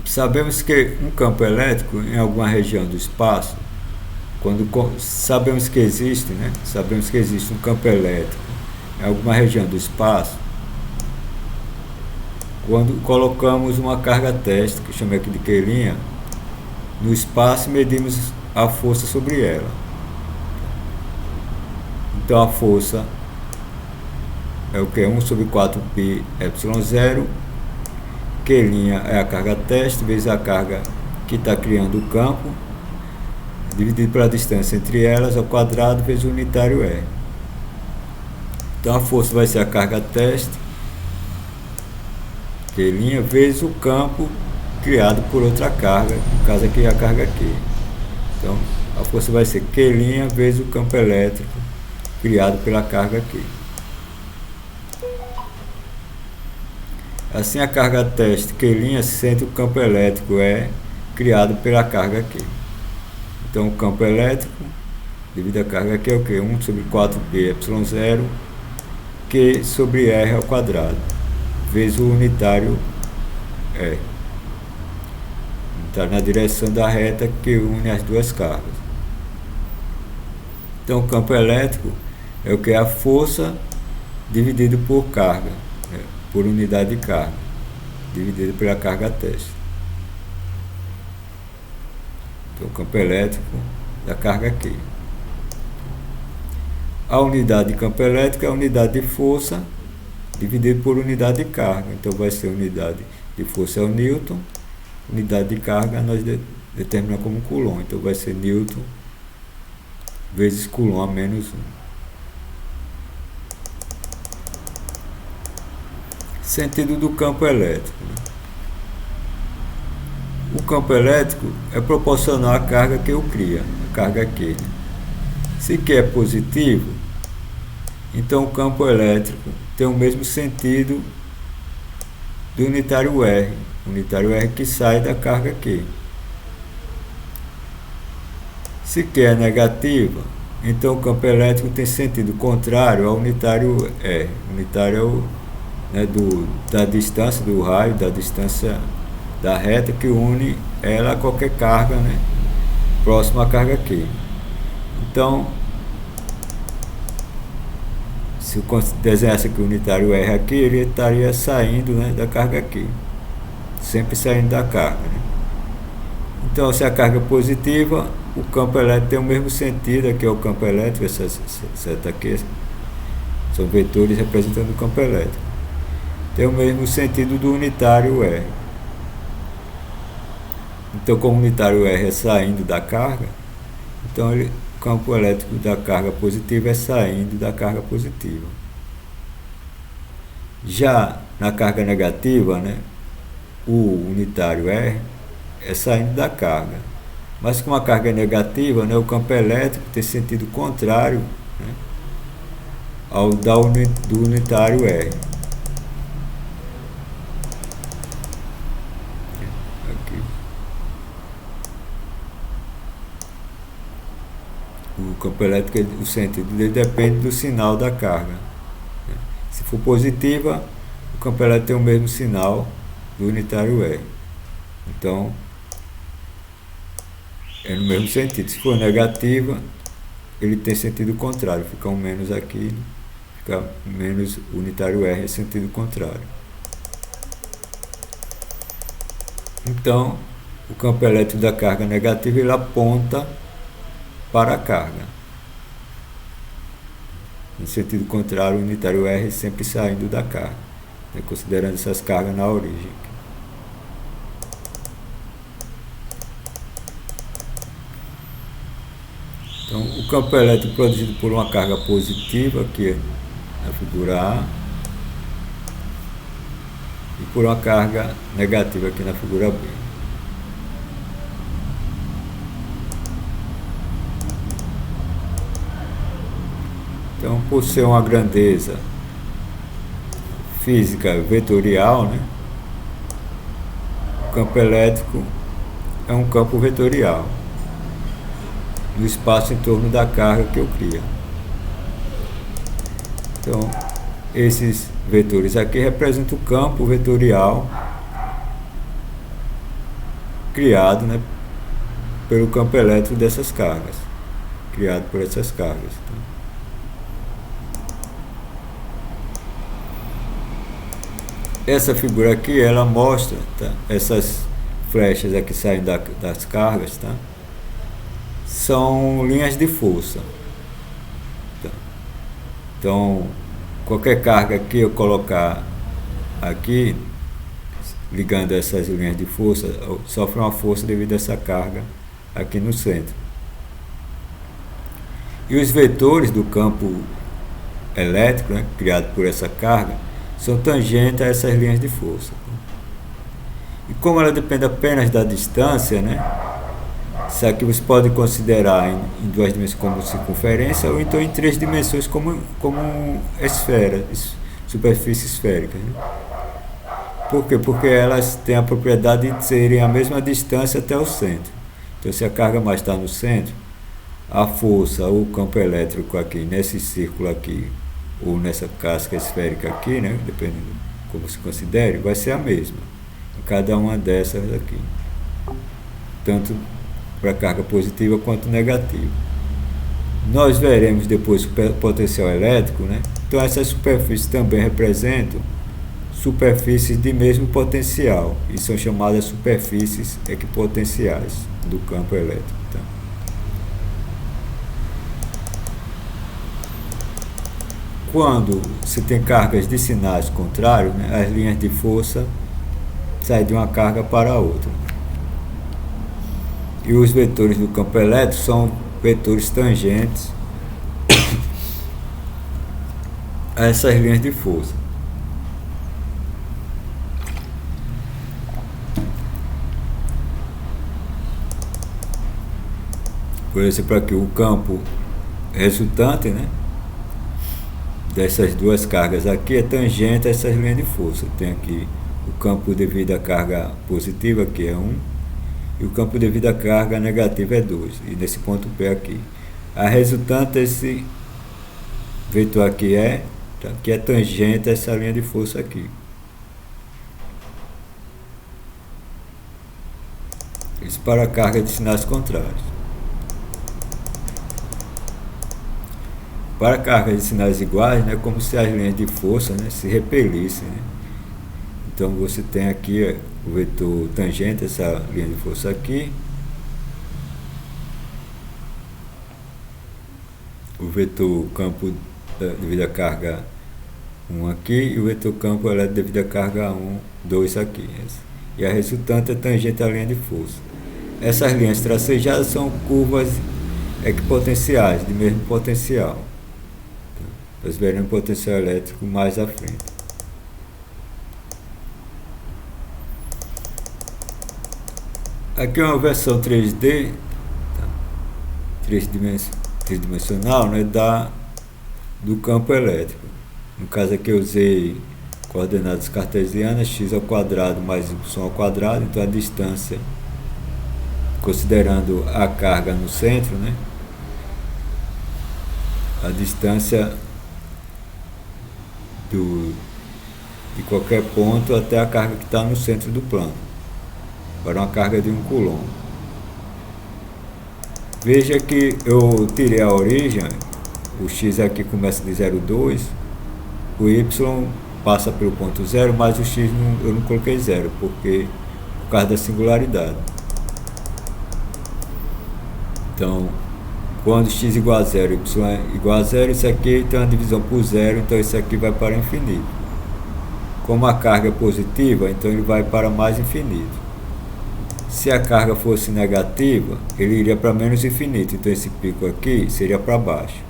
Sabemos que um campo elétrico em alguma região do espaço, sabemos que existe um campo elétrico em alguma região do espaço, quando colocamos uma carga teste, que chama aqui de Q', no espaço e medimos a força sobre ela. Então a força é o que? 1 sobre 4π ε0. Q' é a carga teste vezes a carga que está criando o campo, dividido pela distância entre elas ao quadrado vezes o unitário E. Então a força vai ser a carga teste, Q' vezes o campo criado por outra carga, no caso aqui é a carga Q. Então a força vai ser Q' vezes o campo elétrico criado pela carga Q. Assim, a carga teste Q' sente o campo elétrico é criado pela carga Q. Então, o campo elétrico devido à carga Q é o que? 1 sobre 4π ε0 Q sobre R ao quadrado vezes o unitário E. está na direção da reta que une as duas cargas. Então o campo elétrico é o que é a força dividido por carga, né, por unidade de carga, dividido pela carga testa. Então o campo elétrico da carga Q. A unidade de campo elétrico é a unidade de força dividido por unidade de carga. Então vai ser unidade de força é o Newton, unidade de carga nós determinamos como Coulomb. Então vai ser Newton vezes Coulomb a menos 1. Sentido do campo elétrico. O campo elétrico é proporcional à carga que eu cria, a carga Q. Se Q é positivo, então o campo elétrico tem o mesmo sentido do unitário R que sai da carga Q. Se Q é negativa, então o campo elétrico tem sentido contrário ao unitário R. O unitário é o, né, da distância do raio, da distância da reta que une ela a qualquer carga, né, próxima à carga Q. Então, se eu desenhasse aqui o unitário R aqui, ele estaria saindo, né, da carga Q, sempre saindo da carga, né? Então, se a carga é positiva, o campo elétrico tem o mesmo sentido, aqui é o campo elétrico, essa seta aqui são vetores representando o campo elétrico, tem o mesmo sentido do unitário R. Então, como o unitário R é saindo da carga, então o campo elétrico da carga positiva é saindo da carga positiva. Já na carga negativa, né, o unitário R é saindo da carga. Mas com a carga é negativa, né, o campo elétrico tem sentido contrário, né, ao do unitário R. Aqui. O campo elétrico, o sentido dele depende do sinal da carga. Se for positiva, o campo elétrico tem o mesmo sinal do unitário R. Então, é no mesmo sentido. Se for negativa, ele tem sentido contrário. Fica um menos aqui, fica menos unitário R, é sentido contrário. Então, o campo elétrico da carga negativa, ele aponta para a carga. No sentido contrário, o unitário R sempre saindo da carga, né, considerando essas cargas na origem. Então, o campo elétrico produzido por uma carga positiva, aqui na figura A, e por uma carga negativa, aqui na figura B. Então, por ser uma grandeza física vetorial, né, o campo elétrico é um campo vetorial no espaço em torno da carga que eu crio. Então, esses vetores aqui representam o campo vetorial criado, né, pelo campo elétrico dessas cargas, criado por essas cargas. Essa figura aqui, ela mostra, tá, essas flechas aqui saindo das cargas, tá, são linhas de força. Tá. Então, qualquer carga que eu colocar aqui, ligando essas linhas de força, sofre uma força devido a essa carga aqui no centro. E os vetores do campo elétrico, né, criado por essa carga, são tangentes a essas linhas de força. E como ela depende apenas da distância, né, isso aqui você pode considerar em duas dimensões como circunferência, ou então em três dimensões como esfera, superfície esférica. Né? Por quê? Porque elas têm a propriedade de serem a mesma distância até o centro. Então, se a carga mais está no centro, a força, ou o campo elétrico aqui, nesse círculo aqui, ou nessa casca esférica aqui, né, dependendo de como se considere, vai ser a mesma em cada uma dessas aqui. tanto para carga positiva quanto negativa. Nós veremos depois o potencial elétrico, né? Então essas superfícies também representam superfícies de mesmo potencial e são chamadas superfícies equipotenciais do campo elétrico. Tá? Quando se tem cargas de sinais contrários, né, as linhas de força saem de uma carga para a outra. E os vetores do campo elétrico são vetores tangentes a essas linhas de força. Por exemplo, aqui o campo resultante, né, dessas duas cargas aqui é tangente a essas linhas de força. Tem aqui o campo devido à carga positiva, que é 1, e o campo devido à carga negativa é 2. E nesse ponto P aqui. A resultante desse vetor aqui que é tangente a essa linha de força aqui. Isso para a carga de sinais contrários. Para cargas de sinais iguais, né, como se as linhas de força, né, se repelissem. Né? Então você tem aqui o vetor tangente, essa linha de força aqui. O vetor campo devido à carga 1 aqui e o vetor campo elétrico devido à carga 1, 2 aqui. E a resultante é tangente à linha de força. Essas linhas tracejadas são curvas equipotenciais, de mesmo potencial. Nós veremos potencial elétrico mais à frente. Aqui é uma versão 3D, tridimensional, né, do campo elétrico. No caso aqui eu usei coordenadas cartesianas, x ao quadrado mais y ao quadrado, então a distância, considerando a carga no centro, né, a distância de qualquer ponto até a carga que está no centro do plano, para uma carga de 1 coulomb. Veja que eu tirei a origem, o x aqui começa de 0,2, o y passa pelo ponto 0, mas o x eu não coloquei 0, por causa da singularidade. Então, quando x igual a 0, y é igual a 0, isso aqui tem uma divisão por 0, então isso aqui vai para infinito. Como a carga é positiva, então ele vai para mais infinito. Se a carga fosse negativa, ele iria para menos infinito, então esse pico aqui seria para baixo.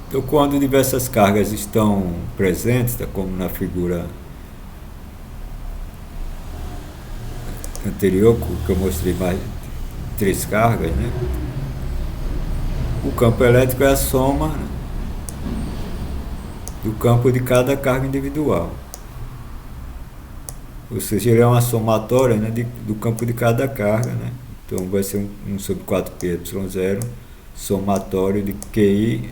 Então, quando diversas cargas estão presentes, tá, como na figura anterior, que eu mostrei mais 3 cargas, né? O campo elétrico é a soma, né, do campo de cada carga individual. Ou seja, ele é uma somatória, né, do campo de cada carga, né? Então vai ser 1 sobre 4πε0 somatório de QI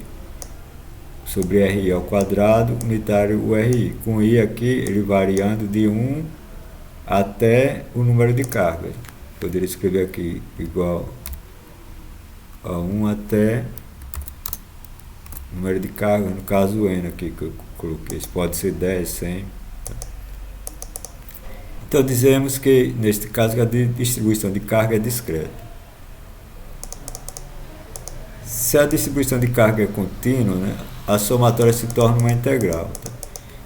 sobre RI ao quadrado unitário URI, com I aqui ele variando de 1 até o número de cargas. Poderia escrever aqui igual a 1 até o número de cargas, no caso o N aqui que eu coloquei. Isso pode ser 10, 100. Então dizemos que neste caso a distribuição de carga é discreta. Se a distribuição de carga é contínua, né, a somatória se torna uma integral. Tá?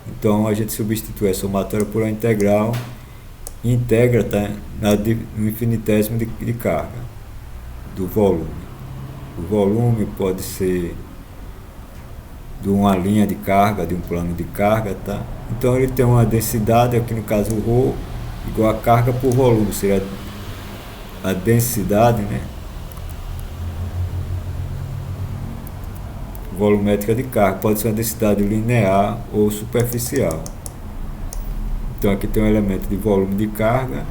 Então a gente substitui a somatória por uma integral e integra, tá, no infinitésimo de carga do volume. O volume pode ser de uma linha de carga, de um plano de carga, tá? Então ele tem uma densidade, aqui no caso ρ, igual a carga por volume, seria a densidade, né, volumétrica de carga. Pode ser uma densidade linear ou superficial. Então aqui tem um elemento de volume de carga,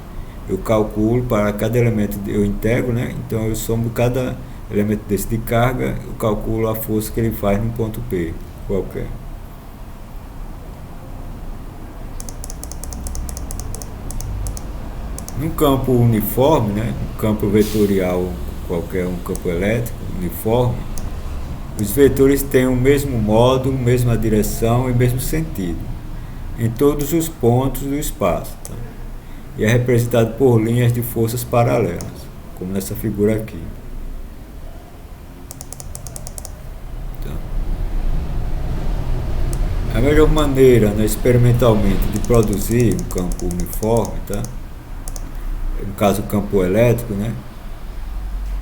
eu calculo para cada elemento, eu integro, né? Então eu somo cada elemento desse de carga, eu calculo a força que ele faz num ponto P qualquer. Num campo uniforme, né, um campo vetorial qualquer, um campo elétrico uniforme, os vetores têm o mesmo módulo, mesma direção e mesmo sentido em todos os pontos do espaço, tá? E é representado por linhas de forças paralelas, como nessa figura aqui. Tá? A melhor maneira, né, experimentalmente, de produzir um campo uniforme, tá? No caso o campo elétrico, né,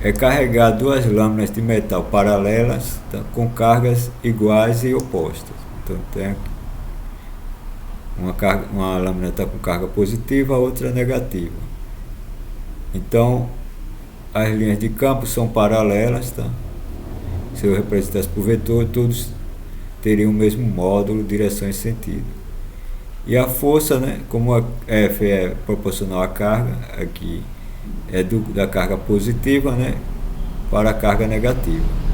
é carregar duas lâminas de metal paralelas, tá, com cargas iguais e opostas. Então tem aqui uma lâmina está com carga positiva, a outra negativa. Então as linhas de campo são paralelas, tá? Se eu representasse por vetor, todos teriam o mesmo módulo, direção e sentido. E a força, né, como a F é proporcional à carga, aqui é da carga positiva, né, para a carga negativa.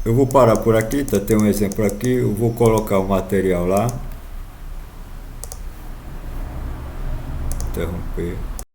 Eu vou parar por aqui, tá? Tem um exemplo aqui, eu vou colocar o material lá. Interromper.